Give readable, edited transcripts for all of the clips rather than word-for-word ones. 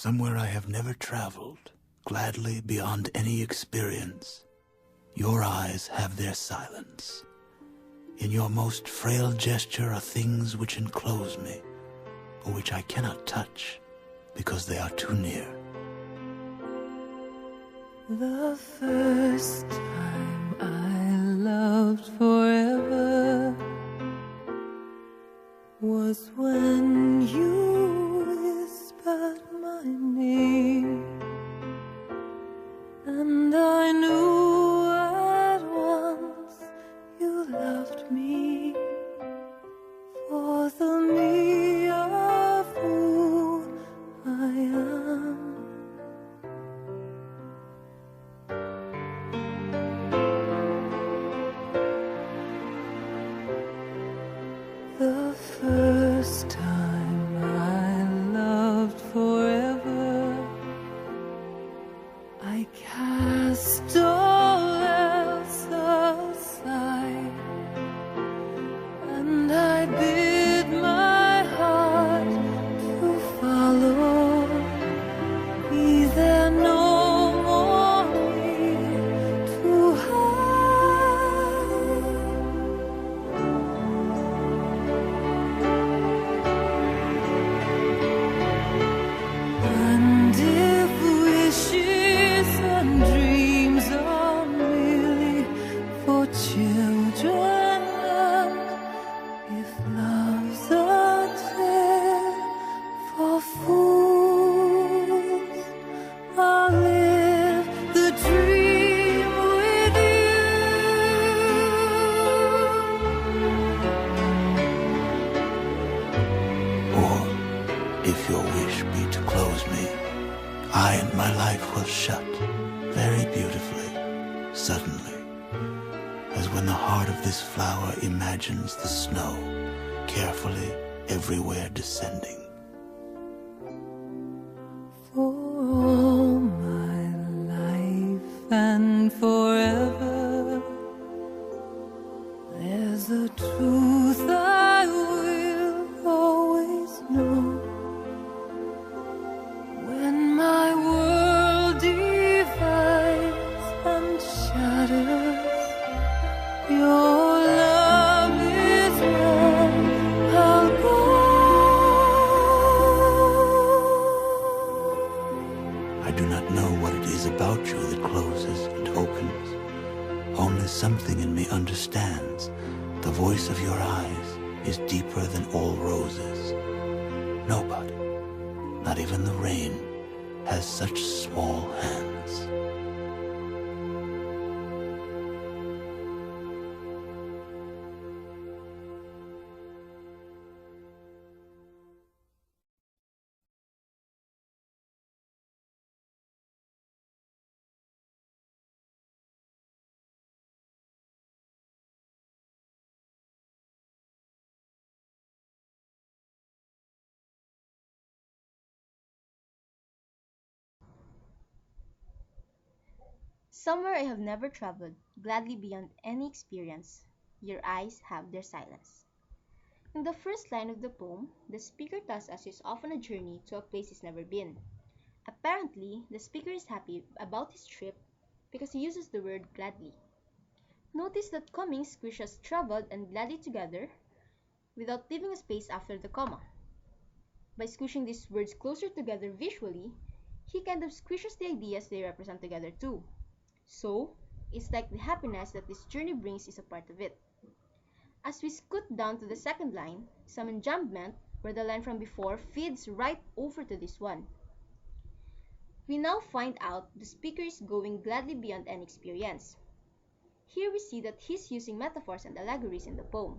somewhere I have never traveled, gladly beyond any experience. Your eyes have their silence. In your most frail gesture are things which enclose me, or which I cannot touch, because they are too near. The first time I loved forever was when you whispered my name, and I knew at once you loved me for the me of who I am. The first time I loved forever, I cast all else aside, and I bid my heart to follow. Be there no more need to hide. And if wishes and dreams are merely for children, and if love's a tale for fools, I'll live the dream with Or, if your wish be to close me, I and my life will shut very beautifully, suddenly, as when the heart of this flower imagines the snow carefully everywhere descending. for all my life and forever. There's a truth I will always know. When my world divides and shatters, your love is where I'll go. I do not know what it is about you that closes and opens. Only something in me understands. The voice of your eyes is deeper than all roses. Nobody, not even the rain, has such small hands. Somewhere I have never traveled, gladly beyond any experience, your eyes have their silence. In the first line of the poem, the speaker tells us he's off on a journey to a place he's never been. Apparently, the speaker is happy about his trip because he uses the word gladly. Notice that coming squishes traveled and gladly together without leaving a space after the comma. By squishing these words closer together visually, he kind of squishes the ideas they represent together too. So, it's like the happiness that this journey brings is a part of it. As we scoot down to the second line, some enjambment, where the line from before feeds right over to this one. We now find out the speaker is going gladly beyond any experience. Here we see that he's using metaphors and allegories in the poem,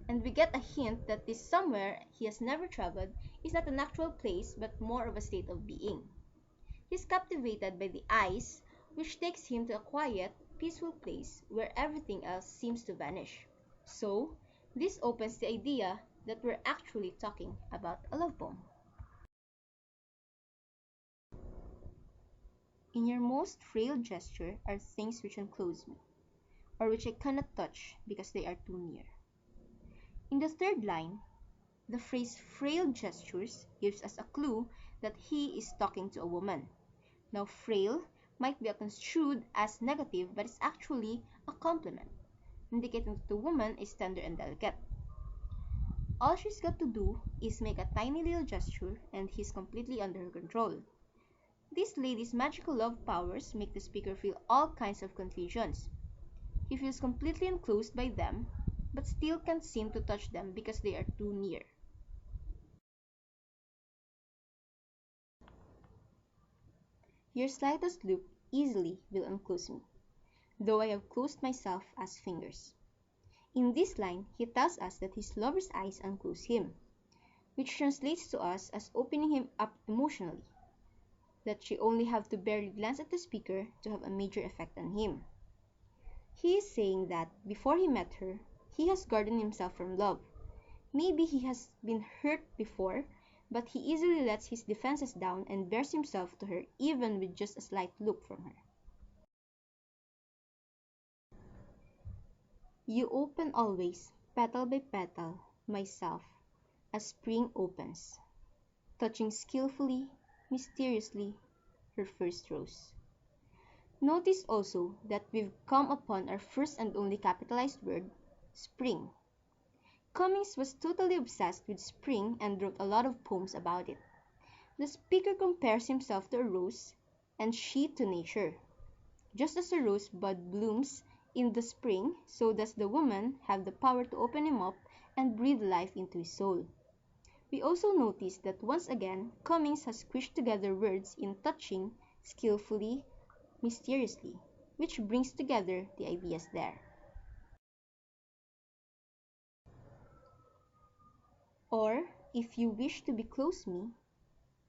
and we get a hint that this somewhere he has never traveled is not an actual place but more of a state of being. He's captivated by the eyes, which takes him to a quiet, peaceful place where everything else seems to vanish. So, this opens the idea that we're actually talking about a love poem. In your most frail gesture are things which enclose me, or which I cannot touch because they are too near. In the third line, the phrase frail gestures gives us a clue that he is talking to a woman. Now, frail might be construed as negative, but is actually a compliment, indicating that the woman is tender and delicate. All she's got to do is make a tiny little gesture and he's completely under her control. This lady's magical love powers make the speaker feel all kinds of confusions. He feels completely enclosed by them, but still can't seem to touch them because they are too near. Your slightest look easily will unclose me, though I have closed myself as fingers. In this line, he tells us that his lover's eyes unclose him, which translates to us as opening him up emotionally, that she only have to barely glance at the speaker to have a major effect on him. He is saying that before he met her, he has guarded himself from love. Maybe he has been hurt before, but he easily lets his defenses down and bears himself to her even with just a slight look from her. You open always, petal by petal, myself, as spring opens, touching skillfully, mysteriously, her first rose. Notice also that we've come upon our first and only capitalized word, spring. Cummings was totally obsessed with spring and wrote a lot of poems about it. The speaker compares himself to a rose and she to nature. Just as a rosebud blooms in the spring, so does the woman have the power to open him up and breathe life into his soul. We also notice that once again, Cummings has squished together words in touching, skillfully, mysteriously, which brings together the ideas there. Or, if you wish to be close me,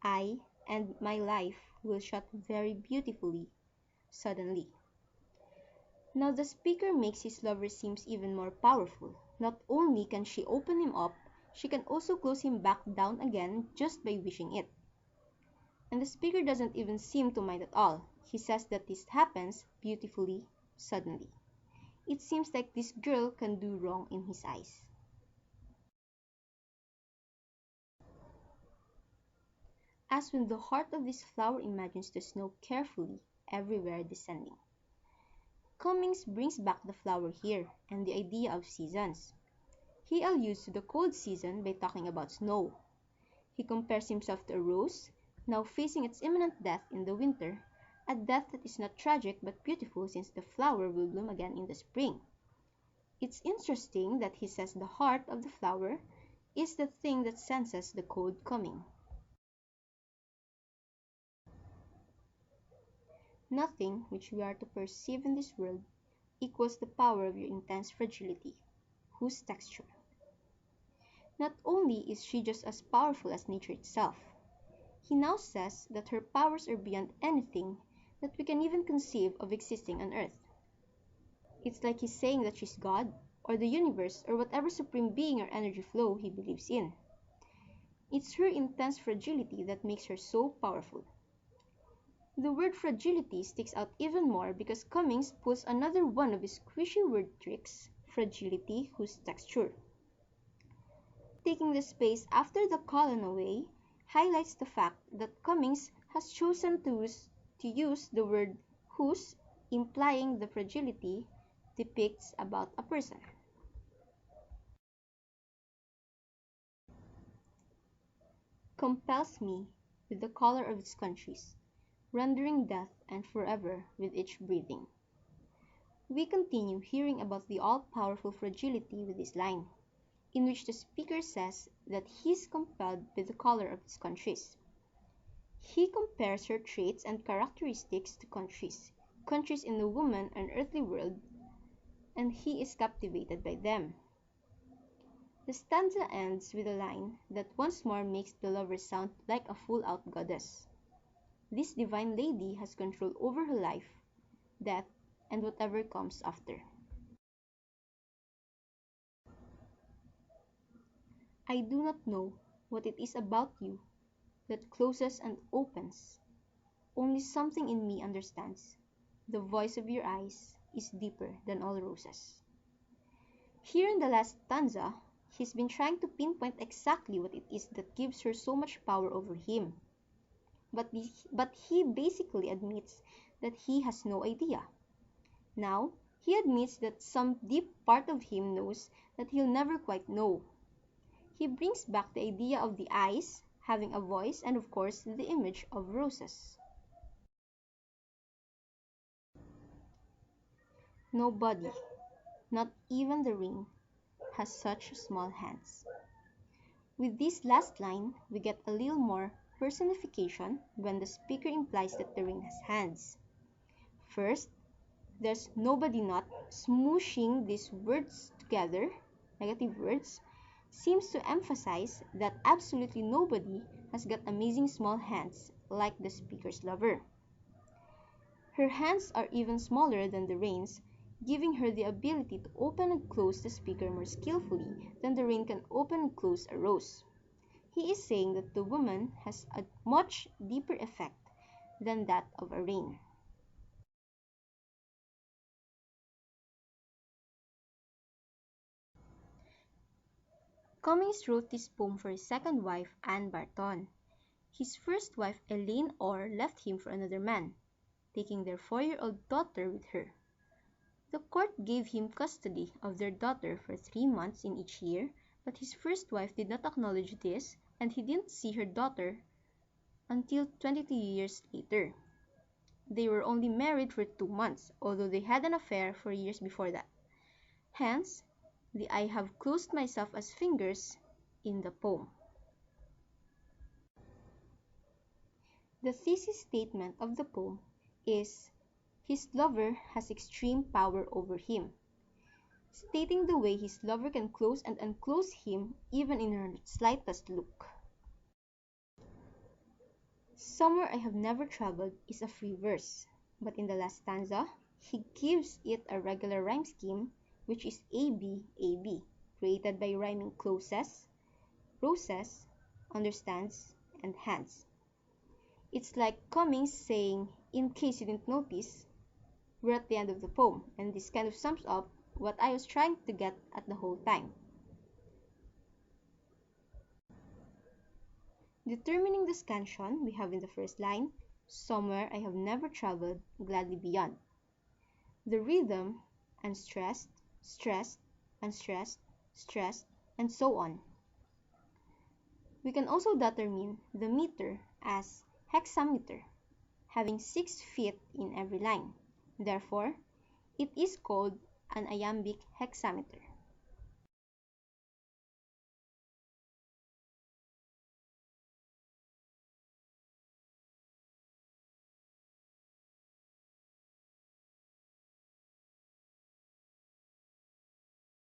I and my life will shut very beautifully, suddenly. Now the speaker makes his lover seems even more powerful. Not only can she open him up, she can also close him back down again just by wishing it. And the speaker doesn't even seem to mind at all. He says that this happens beautifully, suddenly. It seems like this girl can do wrong in his eyes. As when the heart of this flower imagines the snow carefully, everywhere descending. Cummings brings back the flower here and the idea of seasons. He alludes to the cold season by talking about snow. He compares himself to a rose, now facing its imminent death in the winter, a death that is not tragic but beautiful since the flower will bloom again in the spring. It's interesting that he says the heart of the flower is the thing that senses the cold coming. Nothing which we are to perceive in this world equals the power of your intense fragility, whose texture. Not only is she just as powerful as nature itself, he now says that her powers are beyond anything that we can even conceive of existing on earth. It's like he's saying that she's God, or the universe, or whatever supreme being or energy flow he believes in. It's her intense fragility that makes her so powerful. The word fragility sticks out even more because Cummings pulls another one of his squishy word tricks, fragility whose texture. Taking the space after the colon away highlights the fact that Cummings has chosen to use the word whose, implying the fragility depicts about a person. Compels me with the color of its countries, rendering death and forever with each breathing. We continue hearing about the all-powerful fragility with this line, in which the speaker says that he is compelled by the color of its countries. He compares her traits and characteristics to countries in the woman and earthly world, and he is captivated by them. The stanza ends with a line that once more makes the lover sound like a full-out goddess. This divine lady has control over her life, death, and whatever comes after. I do not know what it is about you that closes and opens. Only something in me understands. The voice of your eyes is deeper than all roses. Here in the last stanza, he's been trying to pinpoint exactly what it is that gives her so much power over him. but he basically admits that he has no idea. Now, he admits that some deep part of him knows that he'll never quite know. He brings back the idea of the eyes having a voice and of course the image of roses. Nobody, not even the rain, has such small hands. With this last line, we get a little more personification when the speaker implies that the rain has hands. First, there's nobody not smooshing these words together, negative words, seems to emphasize that absolutely nobody has got amazing small hands like the speaker's lover. Her hands are even smaller than the rain's, giving her the ability to open and close the speaker more skillfully than the rain can open and close a rose. He is saying that the woman has a much deeper effect than that of a rain. Cummings wrote this poem for his second wife, Anne Barton. His first wife, Elaine Orr, left him for another man, taking their 4-year-old daughter with her. The court gave him custody of their daughter for 3 months in each year, but his first wife did not acknowledge this, and he didn't see her daughter until 22 years later. They were only married for 2 months, although they had an affair for years before that. Hence, the I have closed myself as fingers in the poem. The thesis statement of the poem is his lover has extreme power over him, stating the way his lover can close and unclose him even in her slightest look. Somewhere I have never traveled is a free verse, but in the last stanza, he gives it a regular rhyme scheme, which is AB, AB, created by rhyming closes, roses, understands, and hands. It's like Cummings saying, in case you didn't notice, we're at the end of the poem, and this kind of sums up what I was trying to get at the whole time. Determining the scansion, we have in the first line, somewhere I have never traveled, gladly beyond. The rhythm, unstressed, stressed, unstressed, stressed, and so on. We can also determine the meter as hexameter, having 6 feet in every line. Therefore, it is called an iambic hexameter.